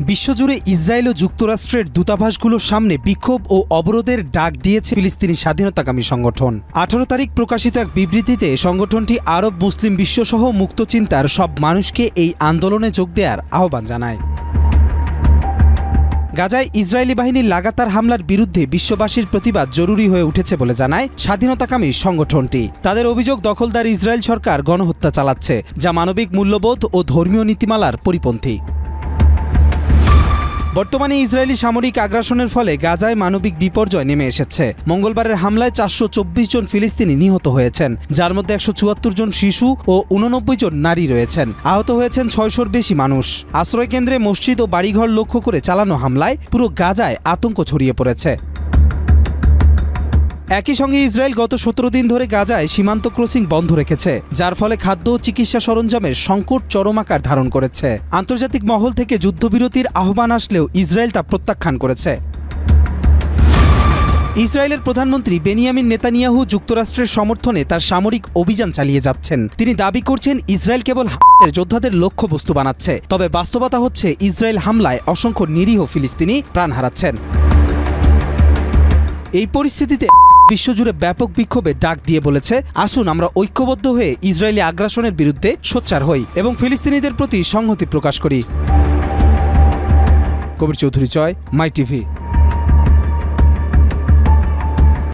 বিশ্বজুড়ে ইসরায়েল ও যুক্তরাষ্ট্রের দূতাবাসগুলোর সামনে বিক্ষোভ ও অবরোধের ডাক দিয়েছে ফিলিস্তিনি স্বাধীনতাকামী সংগঠন। 18 তারিখ প্রকাশিত এক বিবৃতিতে সংগঠনটি আরব মুসলিম বিশ্বসহ মুক্তচিন্তার সব মানুষকে এই আন্দোলনে যোগ দেওয়ার আহ্বান জানায়। গাজায় ইসরায়েলি বাহিনীর লাগাতার হামলার বিরুদ্ধে বিশ্ববাসীর প্রতিবাদ জরুরি হয়ে উঠেছে বলে জানায় স্বাধীনতাকামী সংগঠনটি। তাদের অভিযোগ, দখলদার ইসরায়েল সরকার গণহত্যা চালাচ্ছে, যা মানবিক মূল্যবোধ ও ধর্মীয় নীতিমালার পরিপন্থী। বর্তমানে ইসরায়েলি সামরিক আগ্রাসনের ফলে গাজায় মানবিক বিপর্যয় নেমে এসেছে। মঙ্গলবারের হামলায় 424 জন ফিলিস্তিনি নিহত হয়েছেন, যার মধ্যে 174 জন শিশু ও 89 জন নারী রয়েছেন। আহত হয়েছেন 600-র বেশি মানুষ। আশ্রয়কেন্দ্রে, মসজিদ ও বাড়িঘর লক্ষ্য করে চালানো হামলায় পুরো গাজায় আতঙ্ক ছড়িয়ে পড়েছে। একই সঙ্গে ইসরায়েল গত 17 দিন ধরে গাজায় সীমান্ত ক্রসিং বন্ধ রেখেছে, যার ফলে খাদ্য ও চিকিৎসা সরঞ্জামের সংকট চরম আকার ধারণ করেছে। আন্তর্জাতিক মহল থেকে যুদ্ধবিরতির আহ্বান আসলেও ইসরায়েল তা প্রত্যাখ্যান করেছে। ইসরায়েলের প্রধানমন্ত্রী বেনিয়ামিন নেতানিয়াহু যুক্তরাষ্ট্রের সমর্থনে তার সামরিক অভিযান চালিয়ে যাচ্ছেন। তিনি দাবি করছেন ইসরায়েল কেবল হামাসের যোদ্ধাদের লক্ষ্যবস্তু বানাচ্ছে, তবে বাস্তবতা হচ্ছে ইসরায়েল হামলায় অসংখ্য নিরীহ ফিলিস্তিনি প্রাণ হারাচ্ছেন। এই পরিস্থিতিতে বিশ্বজুড়ে ব্যাপক বিক্ষোভের ডাক দিয়ে বলেছে, আসুন আমরা ঐক্যবদ্ধ হয়ে ইসরায়েলি আগ্রাসনের বিরুদ্ধে সোচ্চার হই এবং ফিলিস্তিনিদের প্রতি সংহতি প্রকাশ করি। কবির চৌধুরী জয়, মাই টিভি।